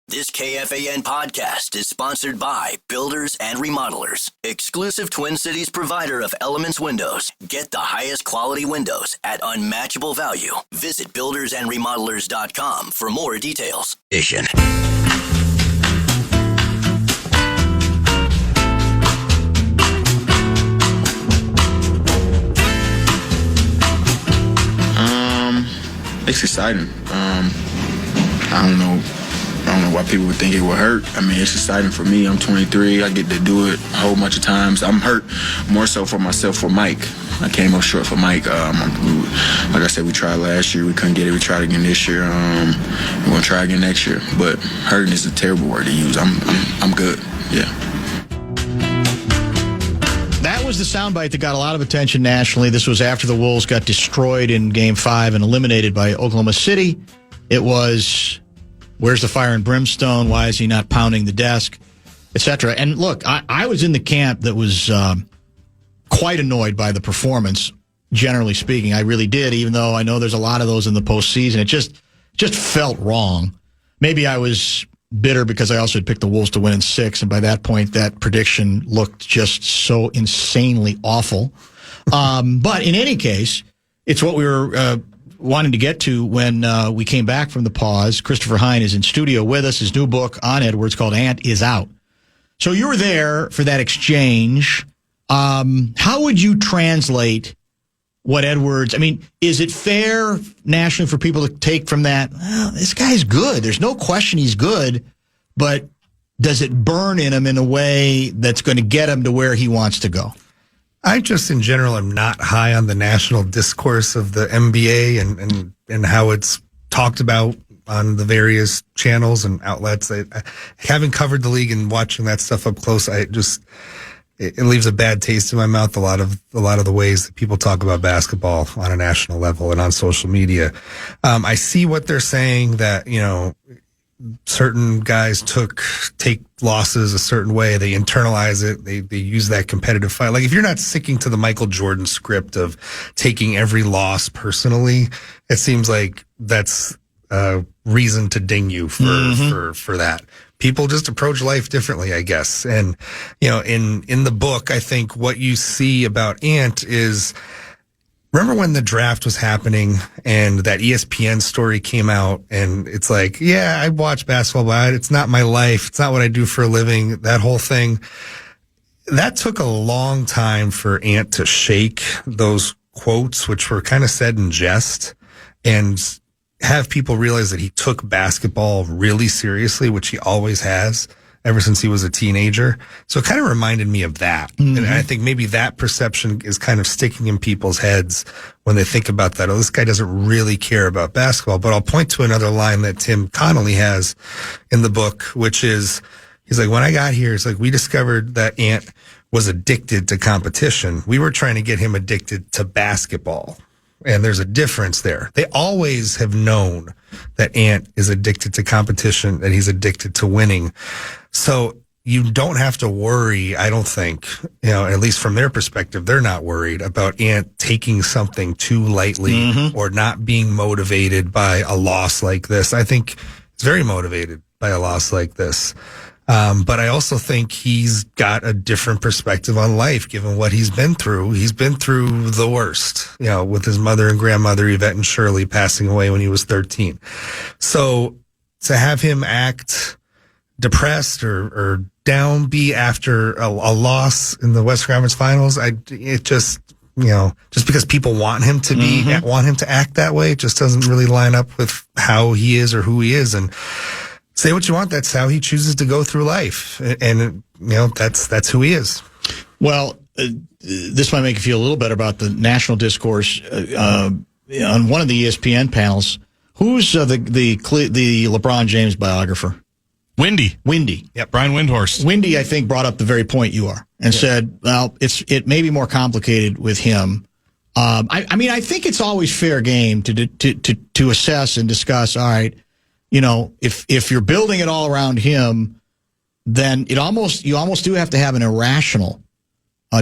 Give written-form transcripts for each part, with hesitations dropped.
This KFAN podcast is sponsored by Builders and Remodelers, exclusive Twin Cities provider of Elements Windows. Get the highest quality windows at unmatchable value. Visit buildersandremodelers.com for more details. It's exciting. I don't know why people would think it would hurt. I mean, it's exciting for me. I'm 23. I get to do it a whole bunch of times. I'm hurt more so for myself for Mike. I came up short for Mike. Like I said, we tried last year. We couldn't get it. We tried again this year. We're going to try again next year. But hurting is a terrible word to use. I'm good. Yeah. That was the soundbite that got a lot of attention nationally. This was after the Wolves got destroyed in Game 5 and eliminated by Oklahoma City. It was, where's the fire and brimstone? Why is he not pounding the desk? Etc. And look, I was in the camp that was quite annoyed by the performance, generally speaking. I really did, even though I know there's a lot of those in the postseason. It just felt wrong. Maybe I was bitter because I also had picked the Wolves to win in 6, and by that point, that prediction looked just so insanely awful. But in any case, it's what we were wanting to get to when we came back from the pause. Christopher Hine is in studio with us. His new book on Edwards called Ant is out. So you were there for that exchange. How would you translate what Edwards, I mean, is it fair nationally for people to take from that, well, this guy's good. There's no question he's good, but does it burn in him in a way that's going to get him to where he wants to go? I just, in general, am not high on the national discourse of the NBA and how it's talked about on the various channels and outlets. I haven't covered the league and watching that stuff up close. It leaves a bad taste in my mouth. A lot of the ways that people talk about basketball on a national level and on social media. I see what they're saying, that, you know, certain guys take losses a certain way. They internalize it. They use that competitive fight. Like, if you're not sticking to the Michael Jordan script of taking every loss personally, it seems like that's a reason to ding you for that. People just approach life differently, I guess. And, you know, in the book, I think what you see about Ant is, remember when the draft was happening and that ESPN story came out, and it's like, yeah, I watch basketball, but it's not my life. It's not what I do for a living. That whole thing. That took a long time for Ant to shake those quotes, which were kind of said in jest, and have people realize that he took basketball really seriously, which he always has ever since he was a teenager. So it kind of reminded me of that. Mm-hmm. And I think maybe that perception is kind of sticking in people's heads when they think about that. Oh, this guy doesn't really care about basketball. But I'll point to another line that Tim Connolly has in the book, which is, he's like, when I got here, it's like, we discovered that Ant was addicted to competition. We were trying to get him addicted to basketball. And there's a difference there. They always have known that Ant is addicted to competition, that he's addicted to winning. So you don't have to worry, I don't think, you know, at least from their perspective, they're not worried about Ant taking something too lightly or not being motivated by a loss like this. I think he's very motivated by a loss like this. But I also think he's got a different perspective on life, given what he's been through. He's been through the worst, you know, with his mother and grandmother, Yvette and Shirley, passing away when he was 13. So to have him act depressed or downbeat after a loss in the Western Conference Finals, it just, you know, just because people want him to want him to act that way, it just doesn't really line up with how he is or who he is. And say what you want, that's how he chooses to go through life. And, you know, that's who he is. Well, this might make you feel a little better about the national discourse. On one of the ESPN panels, who's the LeBron James biographer? Windy. Yep. Brian Windhorst. Windy, I think, brought up the very point you are and said, well, it may be more complicated with him. I mean, I think it's always fair game to assess and discuss, all right, you know, if you're building it all around him, then you almost do have to have an irrational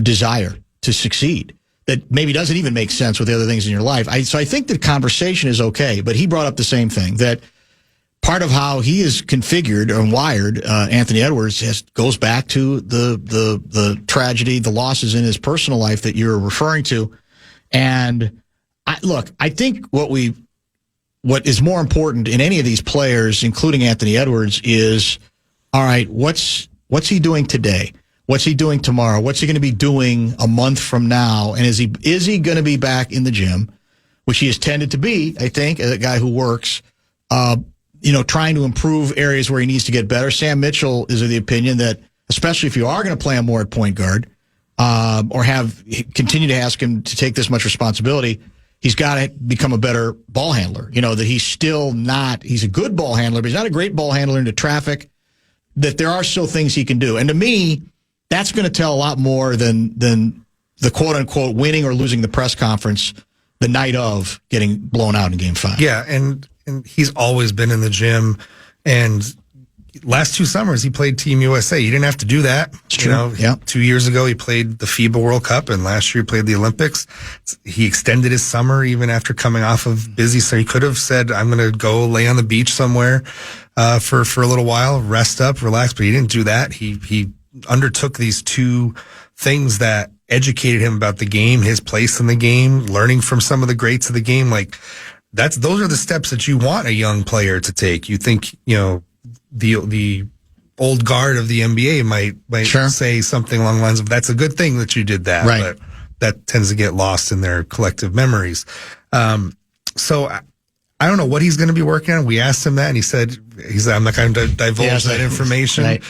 desire to succeed that maybe doesn't even make sense with the other things in your life. So I think the conversation is okay, but he brought up the same thing, that part of how he is configured and wired, Anthony Edwards, goes back to the tragedy, the losses in his personal life that you're referring to. And I think what is more important in any of these players, including Anthony Edwards, is, all right, what's he doing today? What's he doing tomorrow? What's he going to be doing a month from now? And is he going to be back in the gym, which he has tended to be, I think, a guy who works, trying to improve areas where he needs to get better. Sam Mitchell is of the opinion that, especially if you are going to play him more at point guard, or continue to ask him to take this much responsibility, he's got to become a better ball handler. That he's a good ball handler, but he's not a great ball handler into traffic, that there are still things he can do. And to me, that's going to tell a lot more than the quote-unquote winning or losing the press conference the night of getting blown out in Game 5. Yeah, and he's always been in the gym. And last 2 summers, he played Team USA. You didn't have to do that. It's true. Yeah. 2 years ago, he played the FIBA World Cup, and last year he played the Olympics. He extended his summer even after coming off of busy. So he could have said, I'm going to go lay on the beach somewhere for a little while, rest up, relax. But he didn't do that. He undertook these 2 things that educated him about the game, his place in the game, learning from some of the greats of the game. Like those are the steps that you want a young player to take. You think, the old guard of the NBA might Sure. say something along the lines of, that's a good thing that you did that, right. But that tends to get lost in their collective memories. So I don't know what he's going to be working on. We asked him that, and he said, I'm not going to divulge that information. Right.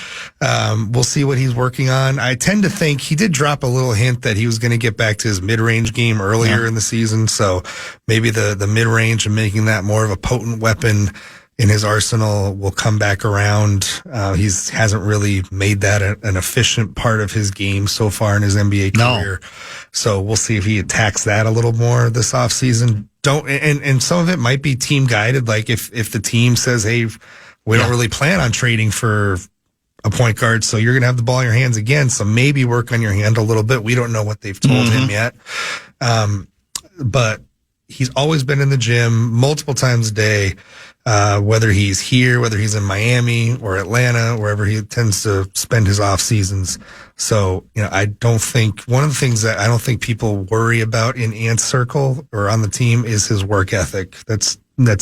We'll see what he's working on. I tend to think he did drop a little hint that he was going to get back to his mid-range game earlier in the season. So maybe the mid-range and making that more of a potent weapon in his arsenal will come back around. He hasn't really made that an efficient part of his game so far in his NBA career. So we'll see if he attacks that a little more this offseason. And some of it might be team guided. Like if the team says, hey, we don't really plan on trading for a point guard, so you're going to have the ball in your hands again. So maybe work on your hand a little bit. We don't know what they've told him yet. But he's always been in the gym multiple times a day. Whether he's here, whether he's in Miami or Atlanta, wherever he tends to spend his off seasons. So, I don't think one of the things that I don't think people worry about in Ant's circle or on the team is his work ethic. That's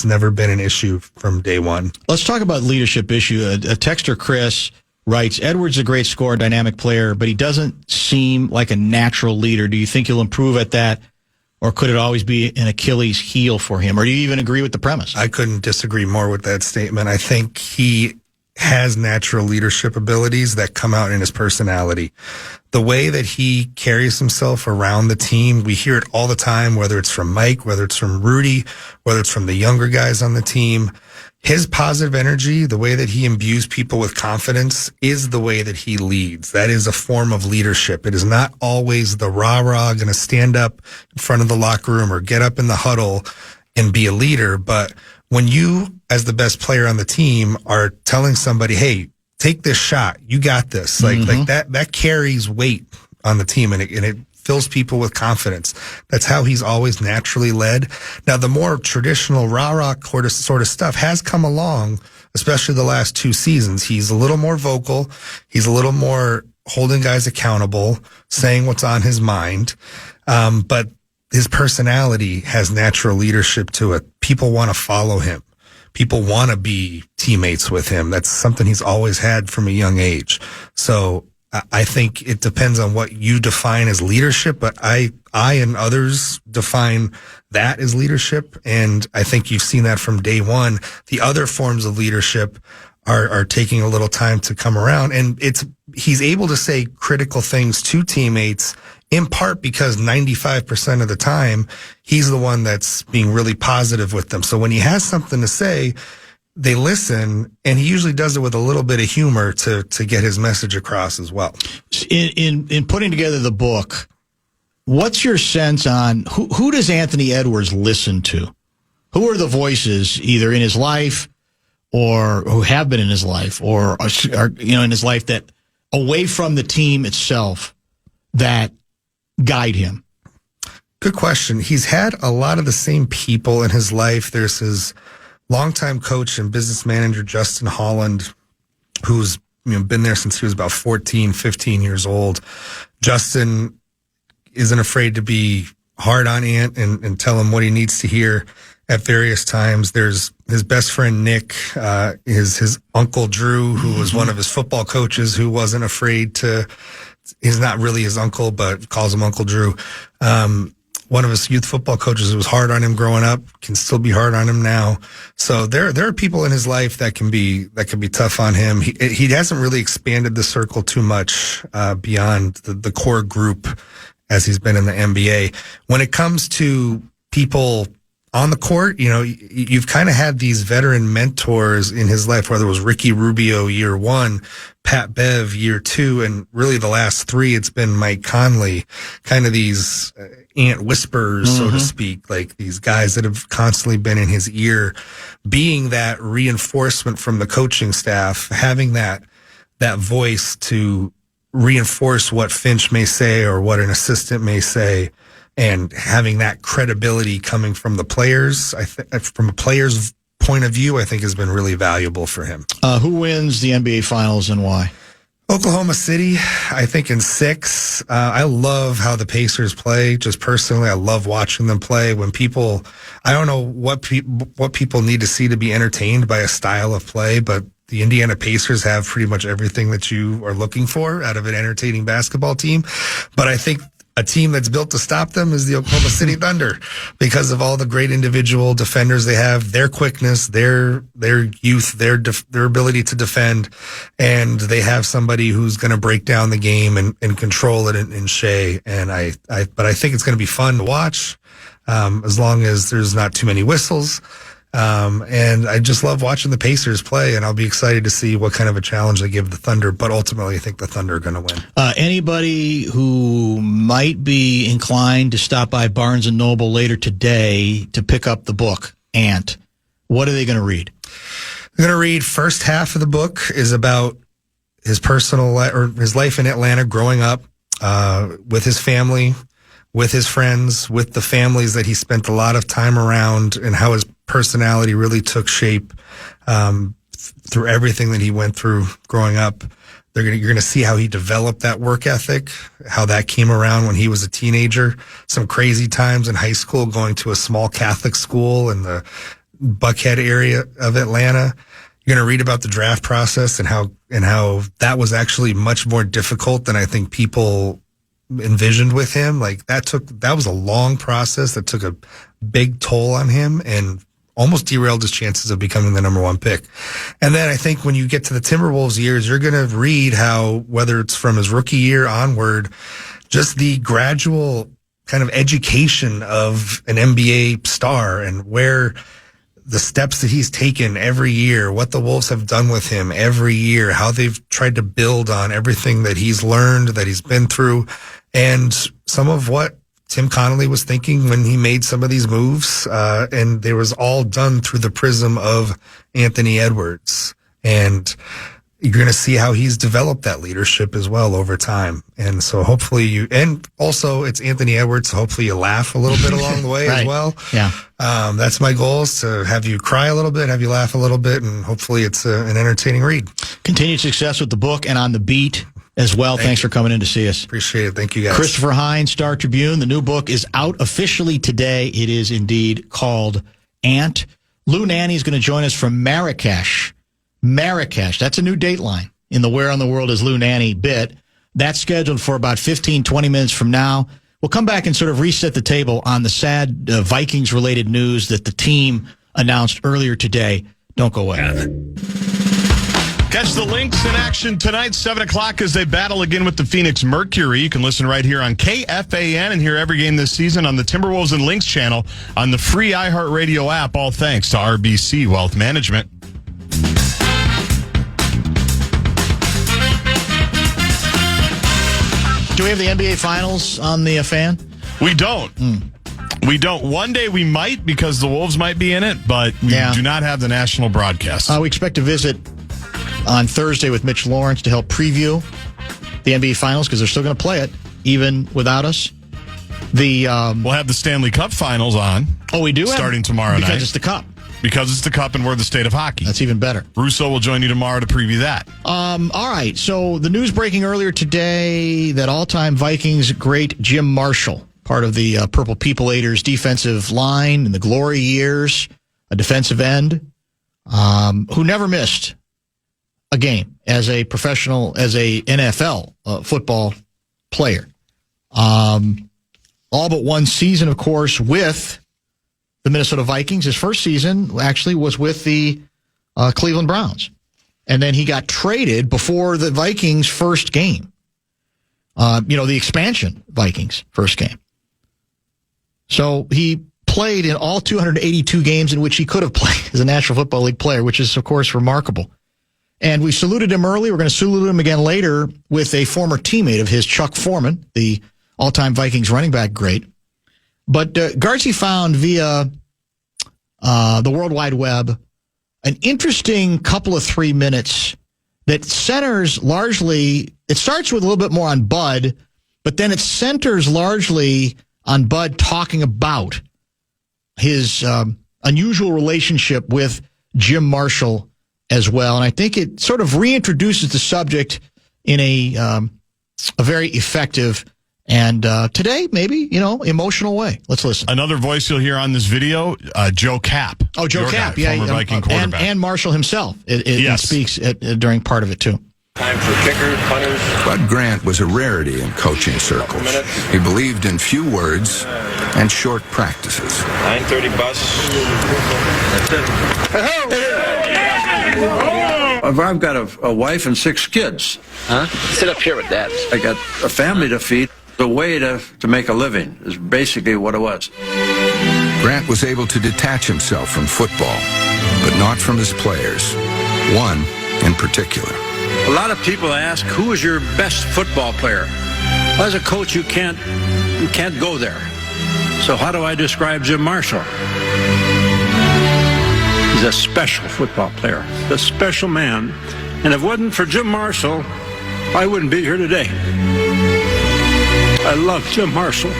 never been an issue from day one. Let's talk about leadership issue. A texter, Chris, writes, Edwards is a great scorer, dynamic player, but he doesn't seem like a natural leader. Do you think he'll improve at that? Or could it always be an Achilles heel for him? Or do you even agree with the premise? I couldn't disagree more with that statement. I think he has natural leadership abilities that come out in his personality. The way that he carries himself around the team, we hear it all the time, whether it's from Mike, whether it's from Rudy, whether it's from the younger guys on the team. His positive energy, the way that he imbues people with confidence, is the way that he leads. That is a form of leadership. It is not always the rah-rah, going to stand up in front of the locker room or get up in the huddle and be a leader. But when you, as the best player on the team, are telling somebody, hey, take this shot, you got this, like that carries weight on the team, and it fills people with confidence. That's how he's always naturally led. Now, the more traditional rah-rah sort of stuff has come along, especially the last 2 seasons. He's a little more vocal. He's a little more holding guys accountable, saying what's on his mind. But his personality has natural leadership to it. People want to follow him. People want to be teammates with him. That's something he's always had from a young age. So I think it depends on what you define as leadership, but I and others define that as leadership. And I think you've seen that from day one. The other forms of leadership are taking a little time to come around. And he's able to say critical things to teammates in part because 95% of the time he's the one that's being really positive with them. So when he has something to say, they listen, and he usually does it with a little bit of humor to get his message across as well. In putting together the book, what's your sense on who does Anthony Edwards listen to? Who are the voices either in his life or who have been in his life or are in his life that away from the team itself that guide him? Good question. He's had a lot of the same people in his life. There's his longtime coach and business manager Justin Holland, who's been there since he was about 14, 15 years old. Justin isn't afraid to be hard on Ant and tell him what he needs to hear at various times. There's his best friend Nick, his uncle Drew, who was one of his football coaches, who wasn't afraid to. He's not really his uncle, but calls him Uncle Drew. One of his youth football coaches who was hard on him growing up can still be hard on him now. So there are people in his life that can be tough on him. He hasn't really expanded the circle too much beyond the core group as he's been in the NBA. When it comes to people on the court, you've kind of had these veteran mentors in his life, whether it was Ricky Rubio year 1, Pat Bev year 2, and really the last 3, it's been Mike Conley, kind of these Ant whisperers, so to speak, like these guys that have constantly been in his ear, being that reinforcement from the coaching staff, having that voice to reinforce what Finch may say or what an assistant may say, and having that credibility coming from the players, from a player's point of view, I think has been really valuable for him. Who wins the NBA Finals and why? Oklahoma City, I think in 6. I love how the Pacers play. Just personally, I love watching them play. When people, I don't know what people need to see to be entertained by a style of play, but the Indiana Pacers have pretty much everything that you are looking for out of an entertaining basketball team. But I think a team that's built to stop them is the Oklahoma City Thunder, because of all the great individual defenders they have, their quickness, their youth, their ability to defend, and they have somebody who's going to break down the game and control it in Shea. And but I think it's going to be fun to watch, as long as there's not too many whistles. And I just love watching the Pacers play, and I'll be excited to see what kind of a challenge they give the Thunder. But ultimately, I think the Thunder are going to win. Anybody who might be inclined to stop by Barnes & Noble later today to pick up the book, Ant, what are they going to read? They're going to read first half of the book is about his personal or his life in Atlanta growing up, with his family, with his friends, with the families that he spent a lot of time around, and how his personality really took shape through everything that he went through growing up. You're going to see how he developed that work ethic, how that came around when he was a teenager. Some crazy times in high school, going to a small Catholic school in the Buckhead area of Atlanta. You're going to read about the draft process and how that was actually much more difficult than I think people envisioned with him. Like that was a long process that took a big toll on him and almost derailed his chances of becoming the number 1 pick. And then I think when you get to the Timberwolves years, you're going to read how, whether it's from his rookie year onward, just the gradual kind of education of an NBA star and where the steps that he's taken every year, what the Wolves have done with him every year, how they've tried to build on everything that he's learned, that he's been through, and some of what Tim Connolly was thinking when he made some of these moves. And they was all done through the prism of Anthony Edwards. And you're going to see how he's developed that leadership as well over time. And so hopefully and also it's Anthony Edwards, so hopefully you laugh a little bit along the way right. as well. Yeah. That's my goal, is to have you cry a little bit, have you laugh a little bit, and hopefully it's an entertaining read. Continued success with the book and on the beat as well. Thanks for coming in to see us. Appreciate it. Thank you, guys. Christopher Hine, Star Tribune. The new book is out officially today. It is indeed called Ant. Lou Nanne is going to join us from Marrakech. Marrakech. That's a new dateline in the Where on the World is Lou Nanne bit. That's scheduled for about 15, 20 minutes from now. We'll come back and sort of reset the table on the sad Vikings-related news that the team announced earlier today. Don't go away. Catch the Lynx in action tonight, 7 o'clock, as they battle again with the Phoenix Mercury. You can listen right here on KFAN and hear every game this season on the Timberwolves and Lynx channel on the free iHeartRadio app, all thanks to RBC Wealth Management. Do we have the NBA Finals on the fan? We don't. We don't. One day we might, because the Wolves might be in it, but we do not have the national broadcast. We expect to visit on Thursday with Mitch Lawrence to help preview the NBA Finals, because they're still going to play it, even without us. We'll have the Stanley Cup Finals on. Oh, we do? Starting tomorrow night. Because it's the Cup. Because it's the Cup and we're the state of hockey. That's even better. Russo will join you tomorrow to preview that. All right. So the news breaking earlier today that all-time Vikings great Jim Marshall, part of the Purple People Eaters defensive line in the glory years, a defensive end, who never missed a game as a professional, as a NFL football player. All but one season, of course, with the Minnesota Vikings. His first season actually was with the Cleveland Browns. And then he got traded before the Vikings' first game. The expansion Vikings' first game. So he played in all 282 games in which he could have played as a National Football League player, which is, of course, remarkable. And we saluted him early. We're going to salute him again later with a former teammate of his, Chuck Foreman, the all-time Vikings running back great. But Garzi found via the World Wide Web an interesting couple of 3 minutes that centers largely, it starts with a little bit more on Bud, but then it centers largely on Bud talking about his unusual relationship with Jim Marshall as well. And I think it sort of reintroduces the subject in a very effective and today, maybe, emotional way. Let's listen. Another voice you'll hear on this video, Joe Kapp. Oh, Joe Kapp, former Viking quarterback. And Marshall himself. It speaks during part of it, too. Time for kickers, punters. Bud Grant was a rarity in coaching circles. He believed in few words and short practices. 9:30 bus. I've got a wife and 6 kids. Huh? Sit up here with that. I got a family to feed. The way to make a living is basically what it was. Grant was able to detach himself from football, but not from his players. One in particular. A lot of people ask, who is your best football player? Well, as a coach, you can't go there. So how do I describe Jim Marshall? He's a special football player, a special man. And if it wasn't for Jim Marshall, I wouldn't be here today. I love Jim Marshall.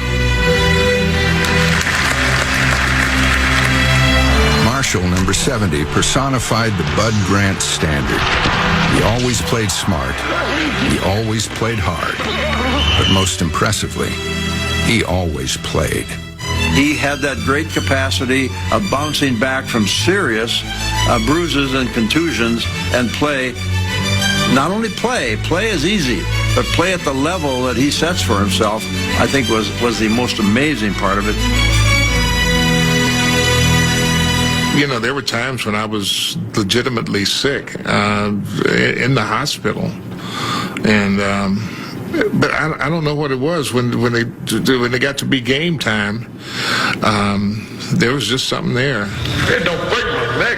Marshall, number 70, personified the Bud Grant standard. He always played smart. He always played hard. But most impressively, he always played. He had that great capacity of bouncing back from serious bruises and contusions and play. Not only play is easy, but play at the level that he sets for himself, I think was the most amazing part of it. There were times when I was legitimately sick in the hospital, and but I don't know what it was when they got to be game time. There was just something there. It don't break my leg.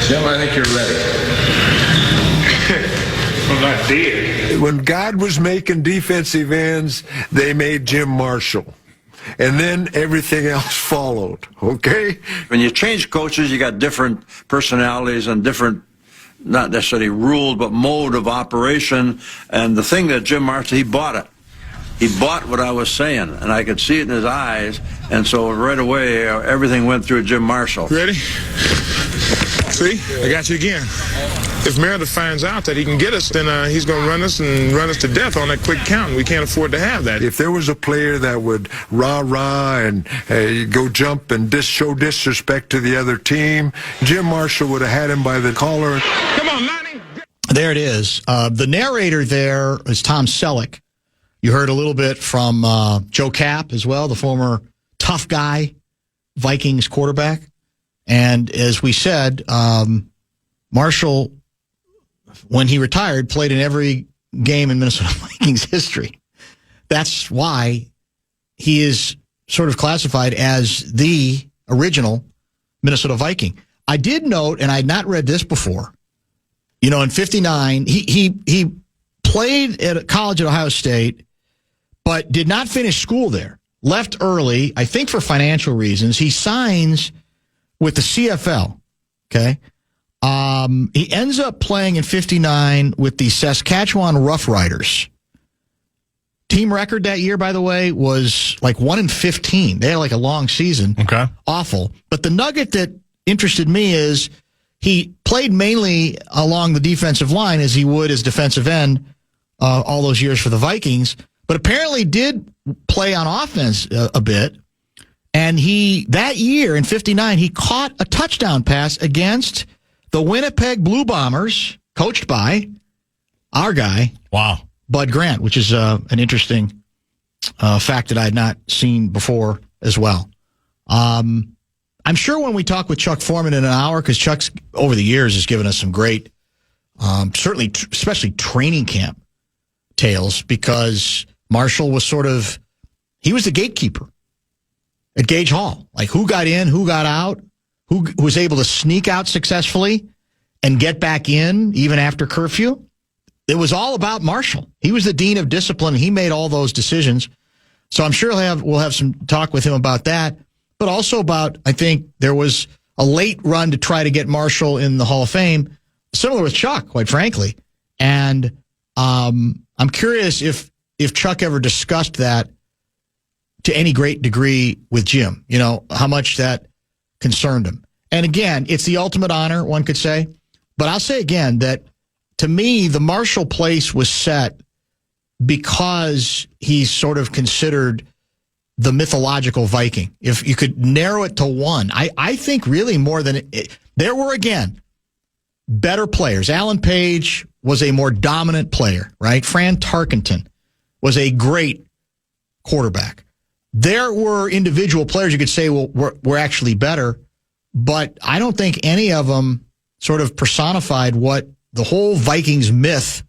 Jim, I think you're ready. I'm not dead. When God was making defensive ends, they made Jim Marshall. And then everything else followed, okay? When you change coaches, you got different personalities and different, not necessarily rule, but mode of operation. And the thing that Jim Marshall, he bought it. He bought what I was saying, and I could see it in his eyes. And so right away, everything went through Jim Marshall. Ready? See, I got you again. If Meredith finds out that he can get us, then he's going to run us to death on that quick count. We can't afford to have that. If there was a player that would rah-rah and go jump and show disrespect to the other team, Jim Marshall would have had him by the collar. Come on, Lonnie. There it is. The narrator there is Tom Selleck. You heard a little bit from Joe Kapp as well, the former tough guy Vikings quarterback. And as we said, Marshall, when he retired, played in every game in Minnesota Vikings history. That's why he is sort of classified as the original Minnesota Viking. I did note, and I had not read this before, in 59, he played at a college at Ohio State, but did not finish school there. Left early, I think for financial reasons. He signs with the CFL, okay? He ends up playing in 59 with the Saskatchewan Roughriders. Team record that year, by the way, was like 1-15. They had like a long season. Okay. Awful. But the nugget that interested me is he played mainly along the defensive line as he would as defensive end all those years for the Vikings, but apparently did play on offense a bit. And that year in 59, he caught a touchdown pass against the Winnipeg Blue Bombers, coached by our guy, Bud Grant, which is an interesting fact that I had not seen before as well. I'm sure when we talk with Chuck Foreman in an hour, because Chuck's over the years has given us some great, certainly, especially training camp tales, because Marshall was he was the gatekeeper at Gage Hall. Like, who got in, who got out, who was able to sneak out successfully and get back in even after curfew. It was all about Marshall. He was the dean of discipline. He made all those decisions. So I'm sure we'll have some talk with him about that, but also about, I think there was a late run to try to get Marshall in the Hall of Fame, similar with Chuck, quite frankly. And I'm curious if Chuck ever discussed that to any great degree with Jim, how much that concerned him. And again, it's the ultimate honor, one could say. But I'll say again that, to me, the Marshall place was set because he's sort of considered the mythological Viking. If you could narrow it to one, I think really more than there were, again, better players. Alan Page was a more dominant player, right? Fran Tarkenton was a great quarterback. There were individual players you could say, well, were actually better, but I don't think any of them sort of personified what the whole Vikings myth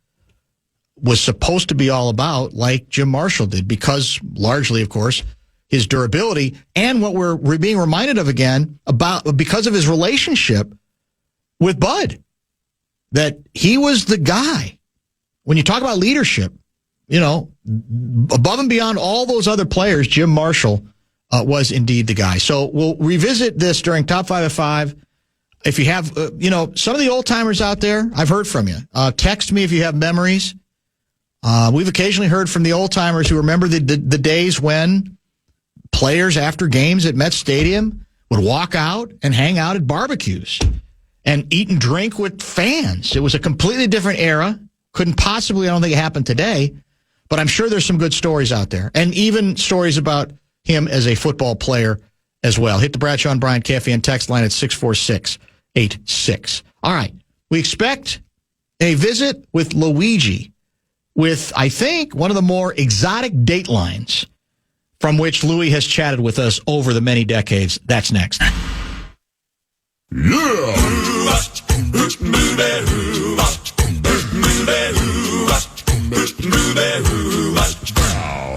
was supposed to be all about, like Jim Marshall did, because largely, of course, his durability and what we're being reminded of again because of his relationship with Bud, that he was the guy. When you talk about leadership, above and beyond all those other players, Jim Marshall was indeed the guy. So we'll revisit this during Top 5 at 5. If you have, some of the old timers out there, I've heard from you. Text me if you have memories. We've occasionally heard from the old timers who remember the days when players after games at Met Stadium would walk out and hang out at barbecues and eat and drink with fans. It was a completely different era. Couldn't possibly, I don't think it happened today, but I'm sure there's some good stories out there, and even stories about him as a football player as well. Hit the Bradshaw and Bryant KFAN text line at 64686. All right. We expect a visit with Luigi with, I think, one of the more exotic datelines from which Louis has chatted with us over the many decades. That's next.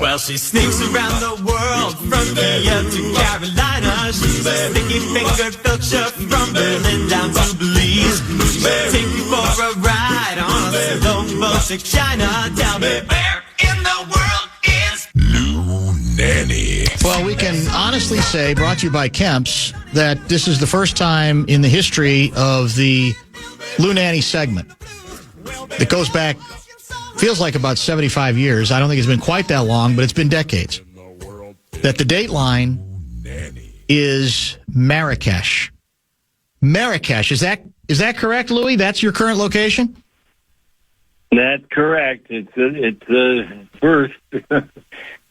Well, she sneaks around the world from India to Carolina. She's a sticky-fingered filcher from Berlin down to Belize. She'll take you for a ride on a slow boat to China. Tell me, where in the world is Lou Nanne? Well, we can honestly say, brought to you by Kemp's, that this is the first time in the history of the Lou Nanne segment that goes back, feels like about 75 years. I don't think it's been quite that long, but it's been decades. That the dateline is Marrakech. Marrakech, is that correct, Louis? That's your current location? That's correct. It's a first.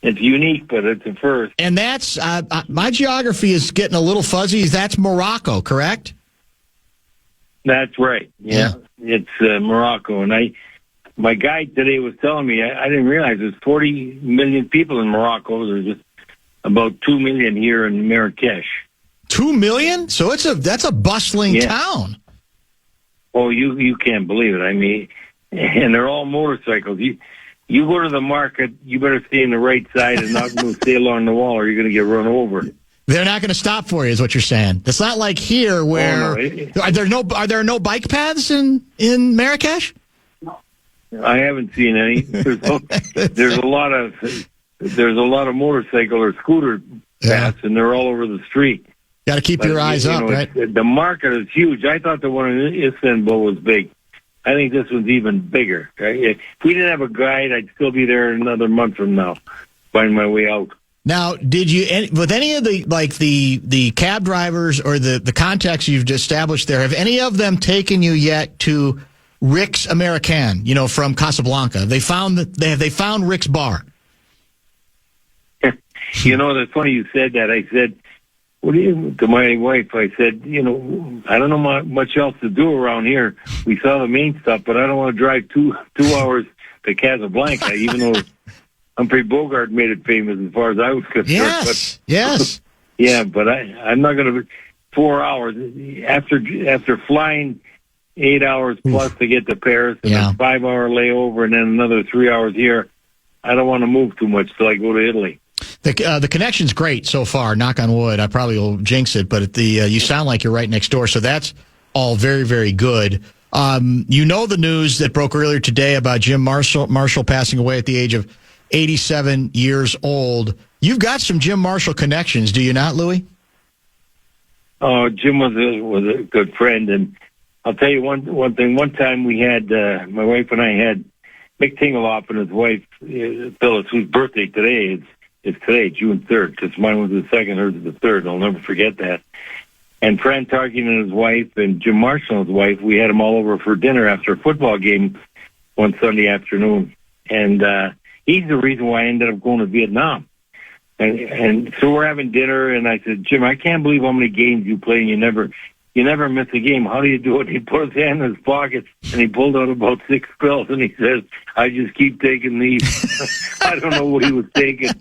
It's unique, but it's a first. And that's my geography is getting a little fuzzy. That's Morocco, correct? That's right. Yeah. It's Morocco, and my guide today was telling me I didn't realize there's 40 million people in Morocco. There's just about 2 million here in Marrakech. 2 million? So that's a bustling town. Oh, you can't believe it. I mean, and they're all motorcycles. You go to the market, you better stay on the right side and not stay along the wall, or you're going to get run over. They're not going to stop for you, is what you're saying. It's not like here where are there no bike paths in Marrakech? I haven't seen any. There's a lot of motorcycle or scooter paths, and they're all over the street. Got to keep your eyes up, right? The market is huge. I thought the one in Istanbul was big. I think this one's even bigger. Right? If we didn't have a guide, I'd still be there another month from now, find my way out. Now, did you, with any of the cab drivers or the contacts you've established there, have any of them taken you yet to Rick's American, from Casablanca? They found Rick's bar. That's funny you said that. I said, to my wife, I said, I don't know much else to do around here. We saw the main stuff, but I don't want to drive two hours to Casablanca, even though Humphrey Bogart made it famous as far as I was concerned. Yes. Yeah, but I'm not going to 4 hours after flying 8 hours plus to get to Paris and a 5 hour layover and then another 3 hours here. I don't want to move too much till I go to Italy. The connection's great so far. Knock on wood. I probably will jinx it, but you sound like you're right next door, so that's all very, very good. The news that broke earlier today about Jim Marshall passing away at the age of 87 years old. You've got some Jim Marshall connections, do you not, Louie? Oh, Jim was a good friend, and I'll tell you one thing. One time we had my wife and I had Mick Tingeloff and his wife Phyllis, whose birthday today is today, June 3rd, because mine was the 2nd, hers is the 3rd. I'll never forget that. And Fran Tarkin and his wife and Jim Marshall and his wife, we had them all over for dinner after a football game one Sunday afternoon. And he's the reason why I ended up going to Vietnam. And so we're having dinner, and I said, Jim, I can't believe how many games you play, and you never miss a game. How do you do it? He put his hand in his pocket, and he pulled out about 6 pills, and he says, I just keep taking these. I don't know what he was taking.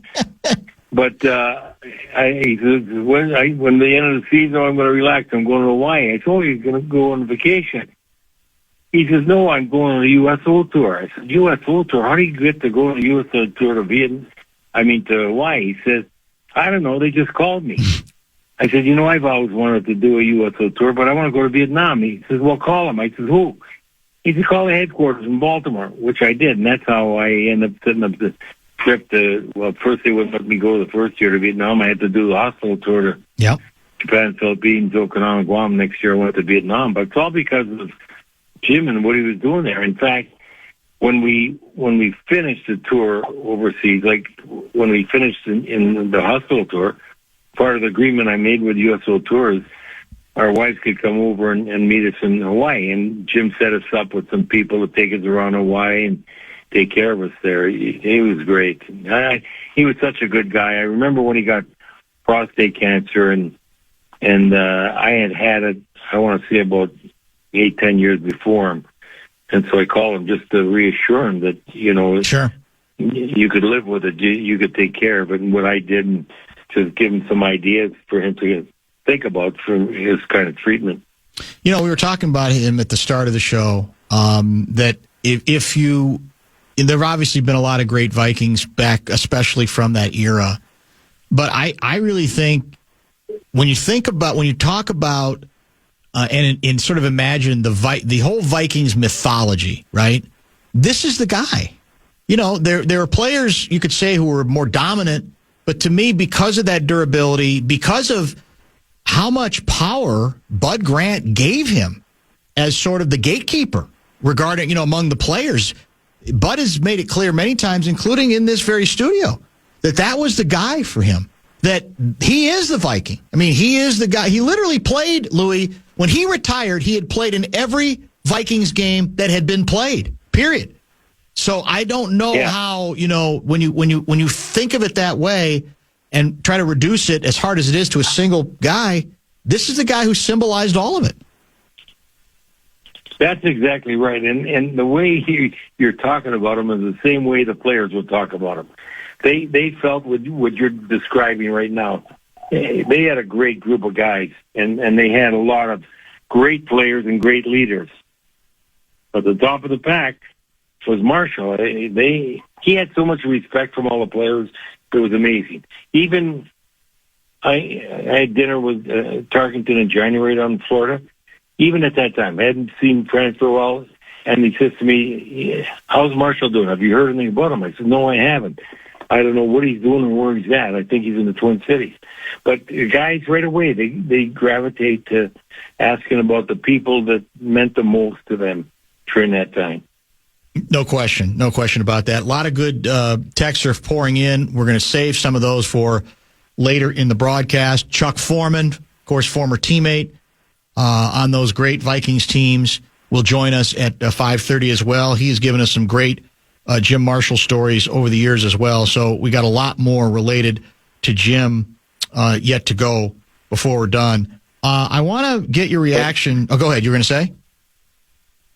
But he says, when the end of the season, I'm going to relax. I'm going to Hawaii. I told you he's going to go on vacation. He says, no, I'm going on a USO tour. I said, USO tour? How do you get to go on a USO tour to to Hawaii? He says, I don't know. They just called me. I said, I've always wanted to do a USO tour, but I want to go to Vietnam. He says, well, call him. I said, who? He said, call the headquarters in Baltimore, which I did, and that's how I ended up setting up the trip first they wouldn't let me go the first year to Vietnam. I had to do the hospital tour to Japan, Philippines, Okinawa, Guam. Next year I went to Vietnam, but it's all because of Jim and what he was doing there. In fact, when we finished the tour overseas, like when we finished in the hospital tour, part of the agreement I made with USO Tours, our wives could come over and meet us in Hawaii. And Jim set us up with some people to take us around Hawaii and take care of us there. He was great. He was such a good guy. I remember when he got prostate cancer, and I had it, I want to say about 8-10 years before him. And so I called him just to reassure him that, sure, you could live with it, you could take care of it. And what I did, and just give him some ideas for him to think about for his kind of treatment. We were talking about him at the start of the show, that if you, there have obviously been a lot of great Vikings back, especially from that era. But I really think when you talk about, and sort of imagine the whole Vikings mythology, right? This is the guy. There are players you could say who were more dominant, but to me, because of that durability, because of how much power Bud Grant gave him as sort of the gatekeeper regarding, among the players, Bud has made it clear many times, including in this very studio, that was the guy for him, that he is the Viking. I mean, he is the guy. He literally played, Louis, when he retired, he had played in every Vikings game that had been played, period. So I don't know how, when you think of it that way and try to reduce it as hard as it is to a single guy, this is the guy who symbolized all of it. That's exactly right. And the way you're talking about him is the same way the players would talk about him. They felt what you're describing right now. They had a great group of guys, and they had a lot of great players and great leaders. But the top of the pack was Marshall. He had so much respect from all the players. It was amazing. Even I had dinner with Tarkenton in January down in Florida. Even at that time, I hadn't seen Fran for a while, and he says to me, how's Marshall doing? Have you heard anything about him? I said, no, I haven't. I don't know what he's doing or where he's at. I think he's in the Twin Cities. But guys, right away, they gravitate to asking about the people that meant the most to them during that time. No question about that. A lot of good texts are pouring in. We're going to save some of those for later in the broadcast. Chuck Foreman, of course, former teammate on those great Vikings teams, will join us at 5:30 as well. He has given us some great Jim Marshall stories over the years as well. So we got a lot more related to Jim yet to go before we're done. I want to get your reaction. Oh, go ahead. You were going to say?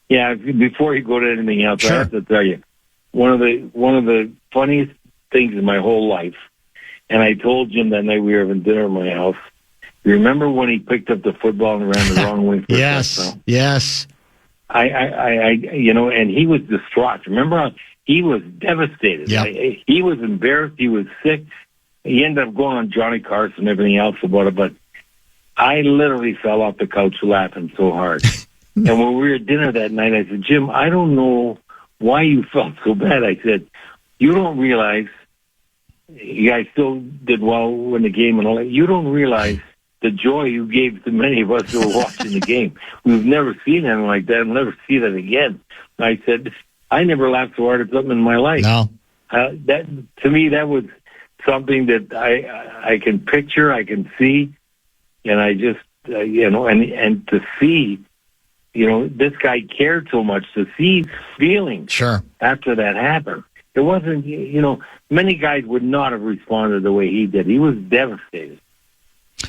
Yeah, before you go to anything else, Sure. I have to tell you, one of the funniest things in my whole life, and I told Jim that night we were having dinner at my house. You remember when he picked up the football and ran the wrong way? Yes. I and he was distraught. Remember, he was devastated. Yeah. He was embarrassed. He was sick. He ended up going on Johnny Carson and everything else about it, but I literally fell off the couch laughing so hard. And when we were at dinner that night, I said, Jim, I don't know why you felt so bad. I said, you don't realize, you guys still did well in the game and all that. You don't realize the joy you gave to many of us who were watching the game. We've never seen anything like that. We'll never see that again. I said, I never laughed so hard at something in my life. No. That, to me, that was something that I can picture, I can see, and I just, and to see, this guy cared so much, to see feelings after that happened. It wasn't, many guys would not have responded the way he did. He was devastated.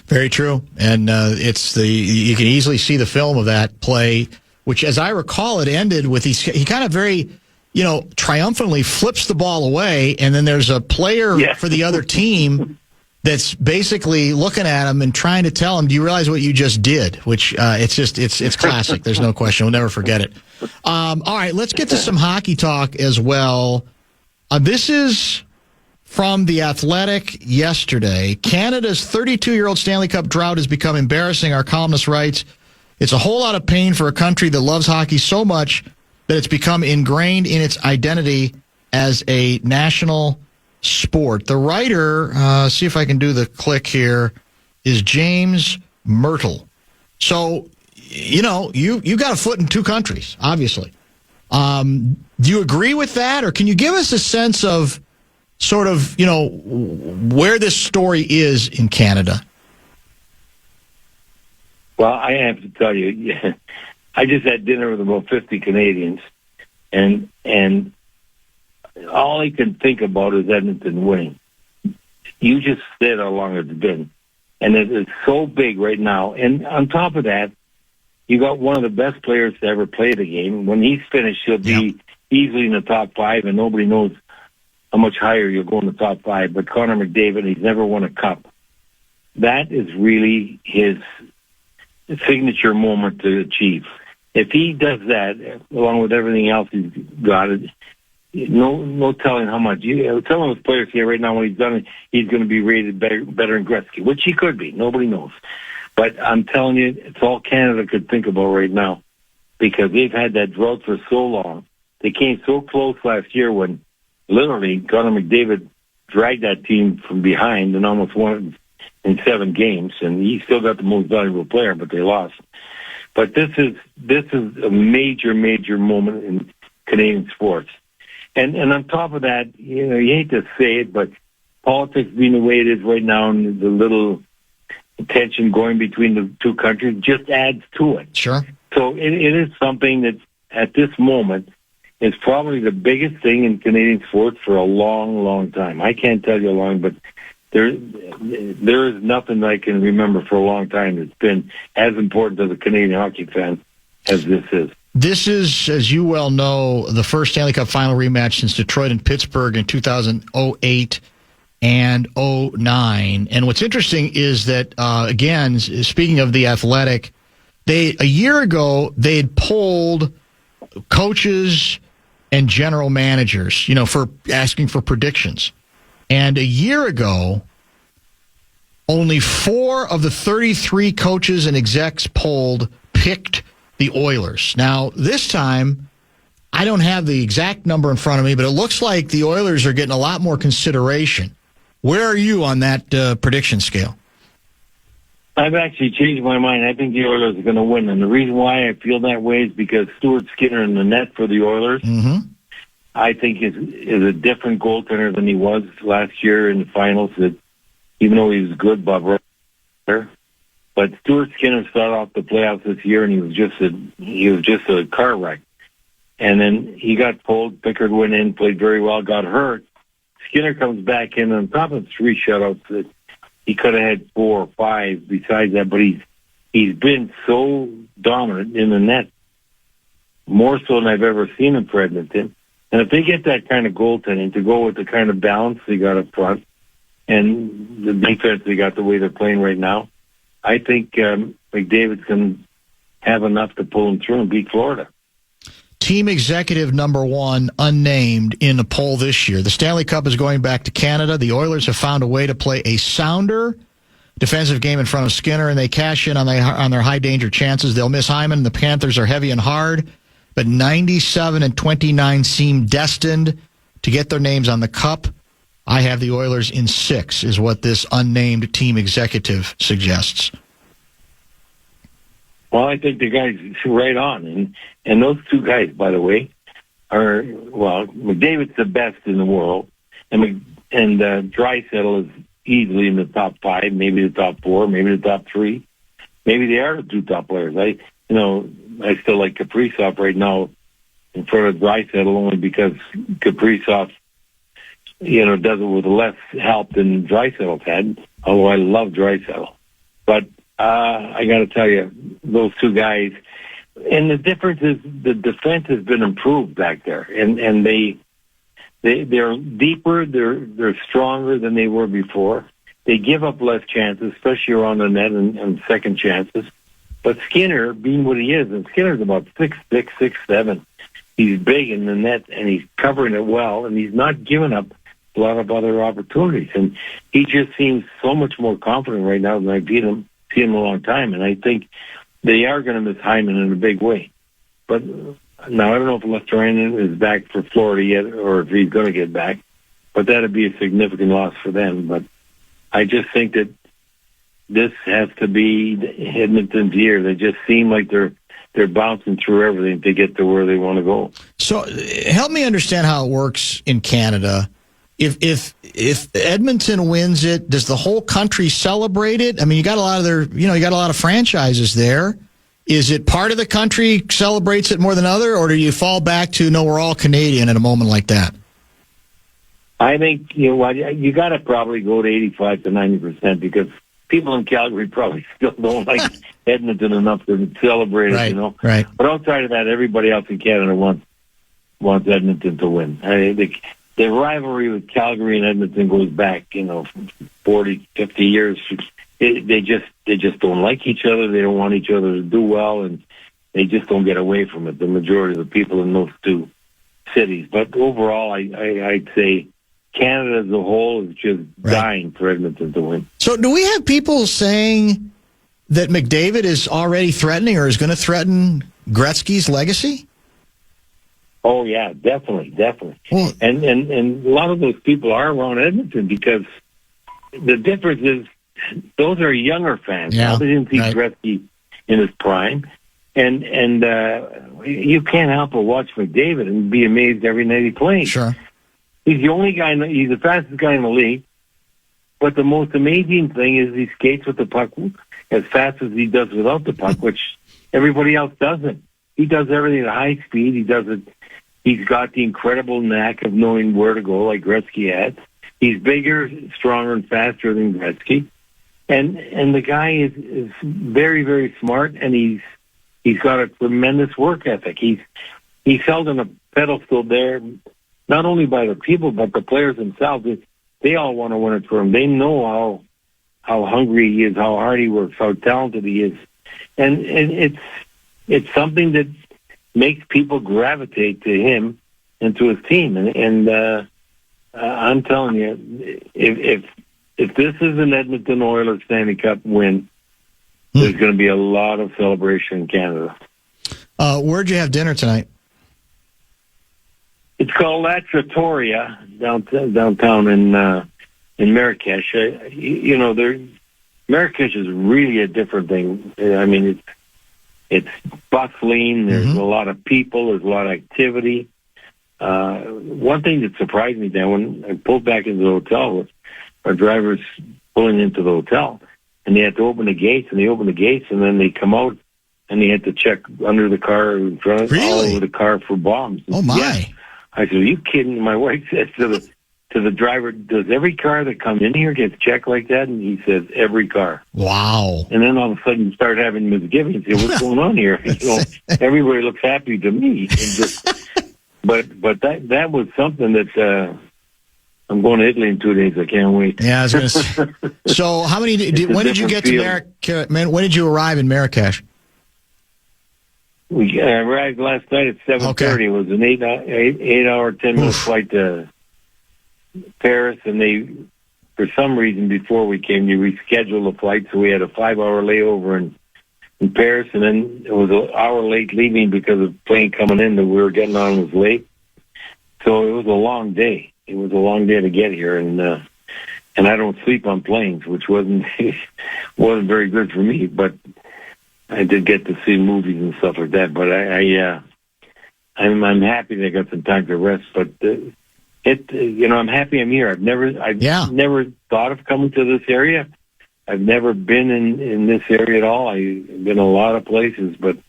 Very true. And you can easily see the film of that play, which, as I recall, it ended with he kind of very, triumphantly flips the ball away, and then there's a player for the other team that's basically looking at him and trying to tell him, do you realize what you just did? Which it's classic. There's no question. We'll never forget it. All right, let's get to some hockey talk as well. This is from The Athletic yesterday. Canada's 32-year-old Stanley Cup drought has become embarrassing, our columnist writes. It's a whole lot of pain for a country that loves hockey so much that it's become ingrained in its identity as a national sport. The writer, see if I can do the click here, is James Myrtle. So, you got a foot in two countries, obviously. Do you agree with that, or can you give us a sense of sort of, where this story is in Canada? Well, I have to tell you, I just had dinner with about 50 Canadians, and all I can think about is Edmonton winning. You just said how long it's been. And it is so big right now. And on top of that, you got one of the best players to ever play the game. When he's finished, he'll be easily in the top five, and nobody knows how much higher you'll go in the top five. But Connor McDavid, he's never won a cup. That is really his signature moment to achieve. If he does that, along with everything else he's got, no telling how much. Some of those players here right now, when he's done it, he's going to be rated better than Gretzky, which he could be. Nobody knows. But I'm telling you, it's all Canada could think about right now, because they've had that drought for so long. They came so close last year when literally Connor McDavid dragged that team from behind and almost won in 7 games, and he still got the most valuable player, but they lost. But this is a major moment in Canadian sports. And on top of that, you hate to say it, but politics being the way it is right now, and the little tension going between the two countries just adds to it. Sure. So it is something that at this moment is probably the biggest thing in Canadian sports for a long, long time. I can't tell you how long, but there is nothing I can remember for a long time that's been as important to the Canadian hockey fan as this is. This is, as you well know, the first Stanley Cup final rematch since Detroit and Pittsburgh in 2008 and 2009. And what's interesting is that, again, speaking of The Athletic, a year ago, they had polled coaches and general managers, for asking for predictions. And a year ago, only 4 of the 33 coaches and execs polled picked the Oilers. Now, this time, I don't have the exact number in front of me, but it looks like the Oilers are getting a lot more consideration. Where are you on that prediction scale? I've actually changed my mind. I think the Oilers are going to win. And the reason why I feel that way is because Stuart Skinner in the net for the Oilers. Mm-hmm. I think is a different goaltender than he was last year in the finals. That even though he was good, Bob Ryder, but Stuart Skinner started off the playoffs this year, and he was just a car wreck. And then he got pulled. Pickard went in, played very well, got hurt. Skinner comes back in on top of 3 shutouts that he could have had 4 or 5 besides that, but he's been so dominant in the net, more so than I've ever seen him for Edmonton. And if they get that kind of goaltending to go with the kind of balance they got up front and the defense they got the way they're playing right now, I think McDavid's going to have enough to pull him through and beat Florida. Team executive number 1, unnamed, in the poll this year. The Stanley Cup is going back to Canada. The Oilers have found a way to play a sounder defensive game in front of Skinner, and they cash in on their high-danger chances. They'll miss Hyman. The Panthers are heavy and hard, but 97 and 29 seem destined to get their names on the Cup. I have the Oilers in 6, is what this unnamed team executive suggests. Well, I think the guy's right on. And those 2 guys, by the way, are, well, McDavid's the best in the world, and Draisaitl is easily in the top 5, maybe the top 4, maybe the top 3. Maybe they are the 2 top players. I still like Kaprizov right now in front of Draisaitl only because Kaprizov, does it with less help than Draisaitl's had, although I love Draisaitl. But I got to tell you, those 2 guys, and the difference is the defense has been improved back there, and they're deeper, they're stronger than they were before. They give up less chances, especially around the net and second chances. But Skinner, being what he is, and Skinner's about 6'6", 6'7", he's big in the net and he's covering it well, and he's not giving up a lot of other opportunities, and he just seems so much more confident right now than I've seen him in a long time, and I think they are going to miss Hyman in a big way. But now I don't know if Lestrange is back for Florida yet, or if he's going to get back, but that'd be a significant loss for them. But I just think that this has to be Edmonton's year. They just seem like they're bouncing through everything to get to where they want to go. So help me understand how it works in Canada. If Edmonton wins it, does the whole country celebrate it? I mean, you got a lot of franchises there. Is it part of the country celebrates it more than other, or do you fall back to, no, we're all Canadian at a moment like that? I think, you got to probably go to 85 to 90% because people in Calgary probably still don't like Edmonton enough to celebrate it, Right. But outside of that, everybody else in Canada wants Edmonton to win. The rivalry with Calgary and Edmonton goes back, 40, 50 years. They just don't like each other. They don't want each other to do well, and they just don't get away from it, the majority of the people in those 2 cities. But overall, I'd say Canada as a whole is just dying for Edmonton to win. So do we have people saying that McDavid is already threatening or is going to threaten Gretzky's legacy? Oh, yeah, definitely. Well, And a lot of those people are around Edmonton because the difference is those are younger fans. Yeah, now they didn't see Gretzky in his prime. And you can't help but watch McDavid and be amazed every night he plays. Sure. He's the only guy, he's the fastest guy in the league. But the most amazing thing is he skates with the puck as fast as he does without the puck, which everybody else doesn't. He does everything at high speed. He does it. He's got the incredible knack of knowing where to go, like Gretzky had. He's bigger, stronger, and faster than Gretzky. And the guy is very, very smart, and he's got a tremendous work ethic. He's held on a pedestal there, not only by the people, but the players themselves. They all want to win it for him. They know how hungry he is, how hard he works, how talented he is. And it's something that makes people gravitate to him and to his team. And I'm telling you, if this is an Edmonton Oilers Stanley Cup win, there's going to be a lot of celebration in Canada. Where'd you have dinner tonight? It's called La Trattoria downtown in Marrakech. Marrakech is really a different thing. I mean, it's bustling. There's a lot of people. There's a lot of activity. one thing that surprised me then when I pulled back into the hotel was our drivers pulling into the hotel, and they had to open the gates, and they opened the gates, and then they come out, and they had to check under the car, in front, all over the car for bombs. Oh my! Yeah. I said, "Are you kidding?" My wife said to the driver, "Does every car that comes in here get checked like that?" And he says, "Every car." Wow! And then all of a sudden, you start having misgivings. You say, "What's going on here?" Everybody looks happy to me. And just, but that was something that. I'm going to Italy in 2 days. I can't wait. Yeah, I was going to say. So, how many? When did you get to Marrakech? When did you arrive in Marrakech? We arrived last night at 7:30. Okay. It was an 8-hour, 10-minute flight to Paris, and they, for some reason, before we came, they rescheduled the flight, so we had a 5-hour layover in Paris, and then it was an hour late leaving because of the plane coming in that we were getting on was late. So it was a long day. It was a long day to get here, and I don't sleep on planes, which wasn't very good for me. But I did get to see movies and stuff like that. But I'm happy that I got some time to rest. But I'm happy I'm here. I've never thought of coming to this area. I've never been in this area at all. I've been a lot of places, but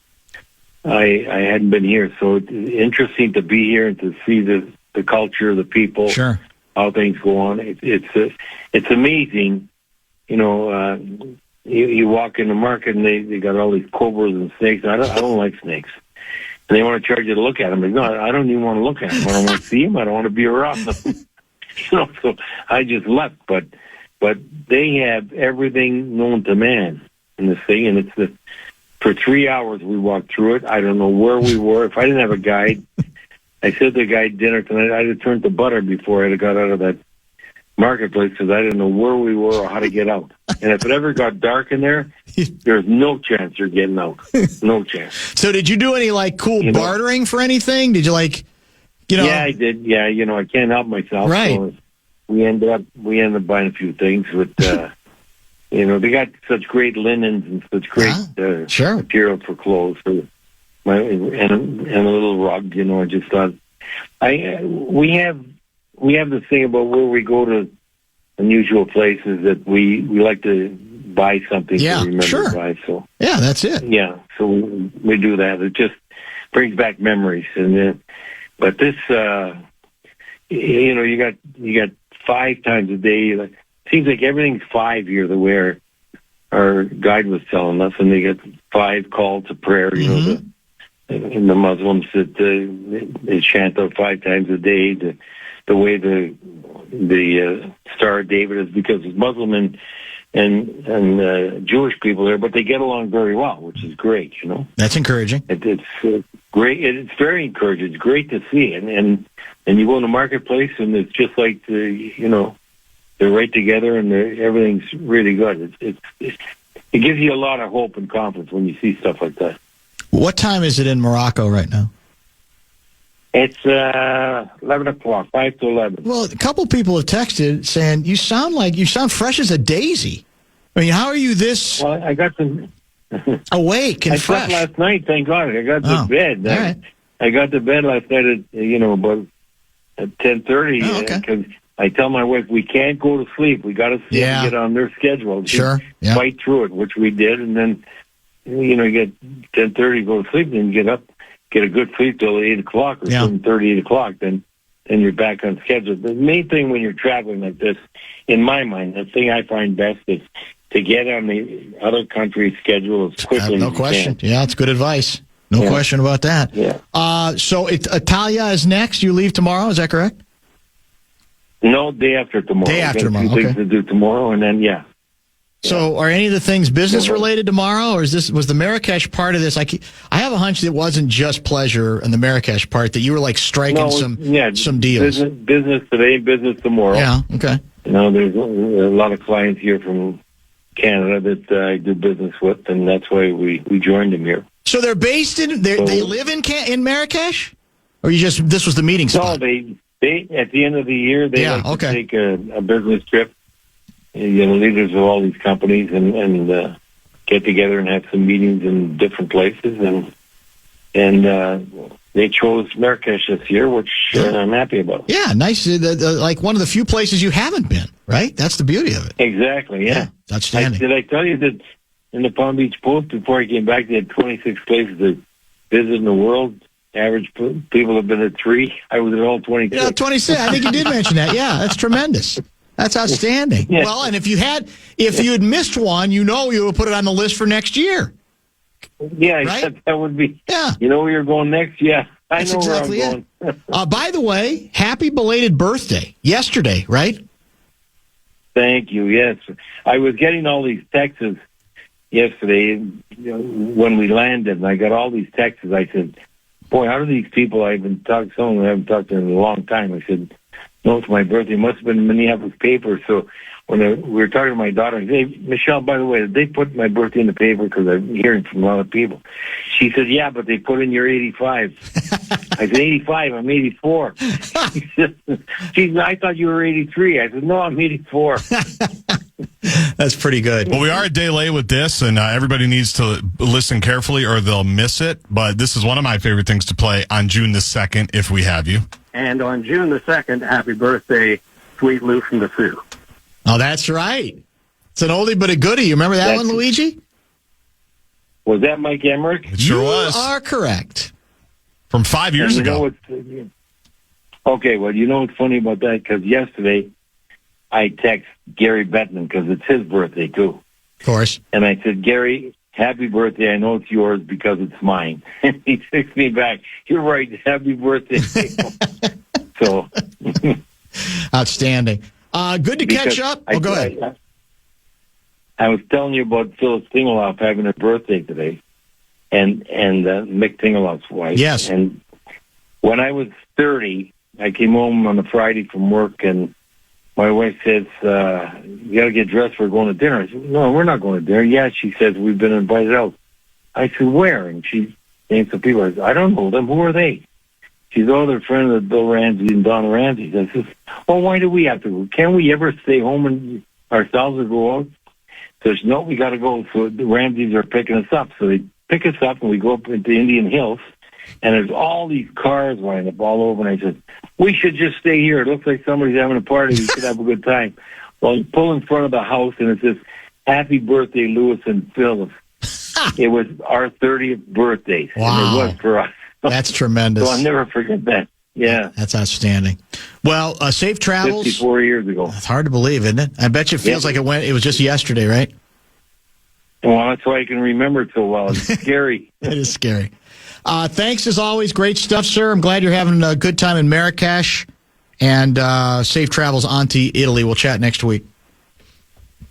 I hadn't been here. So it's interesting to be here and to see the culture, the people, sure, how things go on. It's amazing. You walk in the market and they got all these cobras and snakes. I don't like snakes, and they want to charge you to look at them. But no, I don't even want to look at them. I don't want to see them. I don't want to be around them. So I just left. But they have everything known to man in this thing, and for 3 hours we walked through it. I don't know where we were. If I didn't have a guide. I said to the guy at dinner tonight, I'd have turned to butter before I'd have got out of that marketplace because I didn't know where we were or how to get out. And if it ever got dark in there, there's no chance you're getting out. No chance. So did you do any cool bartering for anything? Did you Yeah, I did. Yeah, I can't help myself. Right. So we ended up buying a few things, but they got such great linens and such great material for clothes. And a little rug, I just thought we have this thing about where we go to unusual places that we like to buy something to remember by. So yeah, that's it. Yeah, so we do that. It just brings back memories. And but this, you got 5 times a day. It seems like everything's 5 here. The way our guide was telling us, and they get 5 calls to prayer. And the Muslims that they chant out 5 times a day. The way the Star of David is because it's Muslim and Jewish people there, but they get along very well, which is great. That's encouraging. It's great. It's very encouraging. It's great to see, and you go in the marketplace, and it's just like they're right together, and everything's really good. It gives you a lot of hope and confidence when you see stuff like that. What time is it in Morocco right now? It's 11 o'clock, 5 to 11. Well, a couple people have texted saying you sound fresh as a daisy. I mean, how are you this? Well, I got some awake and fresh. I slept last night. Thank God, I got to bed. All right. I got to bed last night at about 10:30 because I tell my wife we can't go to sleep. We got to get on their schedule. Sure, fight through it, which we did, and then. You get 10:30, go to sleep, then get up, get a good sleep till 8 o'clock or 7:30, 8 o'clock, then you're back on schedule. The main thing when you're traveling like this, in my mind, the thing I find best is to get on the other country's schedule as quickly as you question. can. Yeah, it's good advice. No question about that. Yeah. So Italia is next. You leave tomorrow, is that correct? No, day after tomorrow. Day after tomorrow, a few things to do tomorrow, and then, So, are any of the things business related tomorrow, or was the Marrakech part of this? I have a hunch that it wasn't just pleasure in the Marrakech part; that you were striking some deals. Business today, business tomorrow. Yeah. Okay. There's a lot of clients here from Canada that I do business with, and that's why we joined them here. So they're based in they live in Marrakech, or this was the meeting spot? No, they at the end of the year they like to take a business trip. Leaders of all these companies and get together and have some meetings in different places, and And they chose Marrakech this year, which I'm happy about. Yeah, nice. Like one of the few places you haven't been, right? That's the beauty of it. Exactly, yeah. Outstanding. Did I tell you that in the Palm Beach Post, before I came back, they had 26 places to visit in the world? Average people have been at 3. I was at all 26. Yeah, 26. I think you did mention that. Yeah, that's tremendous. That's outstanding. Yeah. Well, and if you had missed one, you would put it on the list for next year. Yeah, right? that would be. Yeah. You know where you're going next? Yeah, That's know exactly where I'm going. By the way, happy belated birthday. Yesterday, right? Thank you. Yes, I was getting all these texts yesterday when we landed, and I got all these texts. I said, "Boy, how do these people?" I've been talking to someone I haven't talked to in a long time. I said, "No, it's my birthday. It must have been Minneapolis paper." So when we were talking to my daughter, I said, "Hey, Michelle, by the way, did they put my birthday in the paper?" Because I'm hearing from a lot of people. She said, "Yeah, but they put in your 85." I said, 85? I'm 84. She said, I thought you were 83. I said, no, I'm 84. That's pretty good. Well, we are a day late with this, and everybody needs to listen carefully or they'll miss it. But this is one of my favorite things to play on June the 2nd, if we have you. And on June the 2nd, happy birthday, Sweet Lou from the Sioux. Oh, that's right. It's an oldie but a goodie. You remember that one, Luigi? Was that Mike Emmerich? It sure was. You are correct. From 5 years ago. Okay, well, you know what's funny about that? Because yesterday I text Gary Bettman because it's his birthday, too. Of course. And I said, Gary, happy birthday. I know it's yours because it's mine. And he texted me back, you're right, happy birthday. So. Outstanding. Good to catch up. Go ahead. I was telling you about Phyllis Tingeloff having her birthday today, and Mick Tingeloff's wife. Yes. And when I was 30, I came home on a Friday from work, and my wife says, you got to get dressed for going to dinner. I said, no, we're not going to dinner. Yeah, she says, we've been invited out. I said, where? And she named some people. I said, I don't know them. Who are they? She's they're friends of Bill Ramsey and Donna Ramsey. I said, well, why do we have to go? Can't we ever stay home and ourselves or go out? So she, no, we got to go. So the Ramseys are picking us up. So they pick us up, and we go up into Indian Hills, and there's all these cars lined up all over. And I said, we should just stay here. It looks like somebody's having a party. We should have a good time. Well, you pull in front of the house, and it says, happy birthday, Louis and Phyllis. It was our 30th birthday. Wow. And it was for us. That's tremendous. So I'll never forget that. Yeah. That's outstanding. Well, safe travels. 54 years ago. It's hard to believe, isn't it? I bet you it feels like it was just yesterday, right? Well, that's why I can remember it so well. It's scary. It is scary. Thanks, as always. Great stuff, sir. I'm glad you're having a good time in Marrakech. And safe travels on to Italy. We'll chat next week.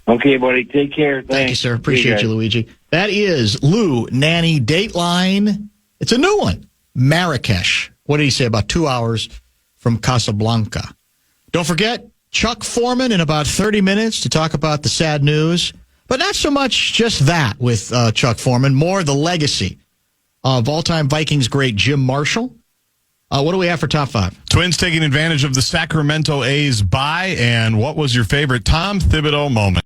Okay, buddy. Take care. Thank you, sir. Appreciate you, Luigi. That is Lou Nanne. Dateline. It's a new one. Marrakech. What did he say? About 2 hours from Casablanca. Don't forget, Chuck Foreman in about 30 minutes to talk about the sad news. But not so much just that with Chuck Foreman. More the legacy of all-time Vikings great Jim Marshall. What do we have for top 5? Twins taking advantage of the Sacramento A's bye. And what was your favorite Tom Thibodeau moment?